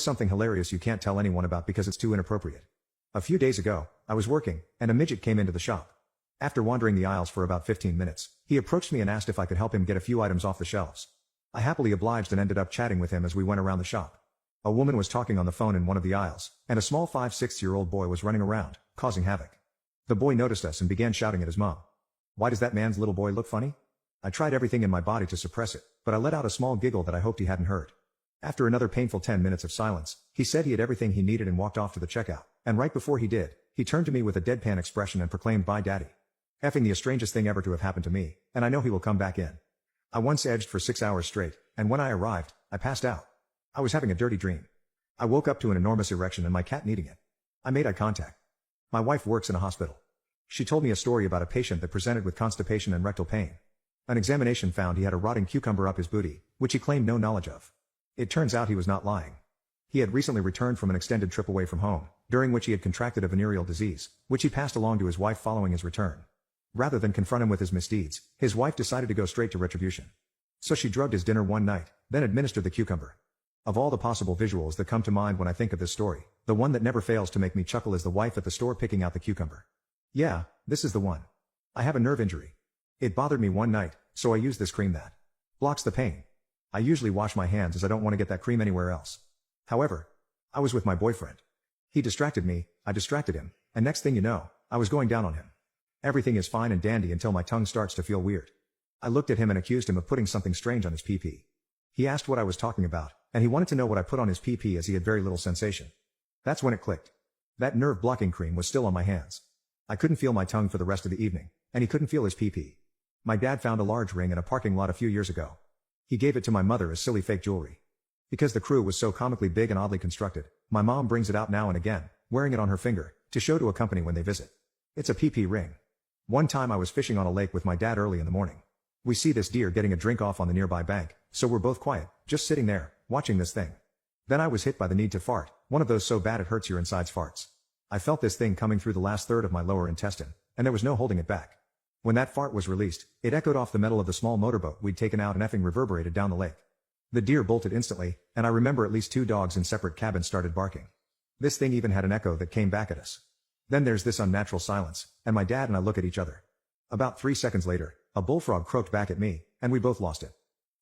Here's something hilarious you can't tell anyone about because it's too inappropriate. A few days ago, I was working, and a midget came into the shop. After wandering the aisles for about 15 minutes, he approached me and asked if I could help him get a few items off the shelves. I happily obliged and ended up chatting with him as we went around the shop. A woman was talking on the phone in one of the aisles, and a small 5-6-year-old boy was running around, causing havoc. The boy noticed us and began shouting at his mom. Why does that man's little boy look funny? I tried everything in my body to suppress it, but I let out a small giggle that I hoped he hadn't heard. After another painful 10 minutes of silence, he said he had everything he needed and walked off to the checkout, and right before he did, he turned to me with a deadpan expression and proclaimed, "Bye, Daddy." Effing the strangest thing ever to have happened to me, and I know he will come back in. I once edged for 6 hours straight, and when I arrived, I passed out. I was having a dirty dream. I woke up to an enormous erection and my cat kneading it. I made eye contact. My wife works in a hospital. She told me a story about a patient that presented with constipation and rectal pain. An examination found he had a rotting cucumber up his booty, which he claimed no knowledge of. It turns out he was not lying. He had recently returned from an extended trip away from home, during which he had contracted a venereal disease, which he passed along to his wife following his return. Rather than confront him with his misdeeds, his wife decided to go straight to retribution. So she drugged his dinner one night, then administered the cucumber. Of all the possible visuals that come to mind when I think of this story, the one that never fails to make me chuckle is the wife at the store picking out the cucumber. Yeah, this is the one. I have a nerve injury. It bothered me one night, so I used this cream that blocks the pain. I usually wash my hands as I don't want to get that cream anywhere else. However, I was with my boyfriend. He distracted me, I distracted him, and next thing you know, I was going down on him. Everything is fine and dandy until my tongue starts to feel weird. I looked at him and accused him of putting something strange on his pee-pee. He asked what I was talking about, and he wanted to know what I put on his pee-pee as he had very little sensation. That's when it clicked. That nerve-blocking cream was still on my hands. I couldn't feel my tongue for the rest of the evening, and he couldn't feel his pee-pee. My dad found a large ring in a parking lot a few years ago. He gave it to my mother as silly fake jewelry. Because the crew was so comically big and oddly constructed, my mom brings it out now and again, wearing it on her finger, to show to a company when they visit. It's a pee-pee ring. One time I was fishing on a lake with my dad early in the morning. We see this deer getting a drink off on the nearby bank, so we're both quiet, just sitting there, watching this thing. Then I was hit by the need to fart, one of those so bad it hurts your insides farts. I felt this thing coming through the last third of my lower intestine, and there was no holding it back. When that fart was released, it echoed off the metal of the small motorboat we'd taken out and effing reverberated down the lake. The deer bolted instantly, and I remember at least 2 dogs in separate cabins started barking. This thing even had an echo that came back at us. Then there's this unnatural silence, and my dad and I look at each other. About 3 seconds later, a bullfrog croaked back at me, and we both lost it.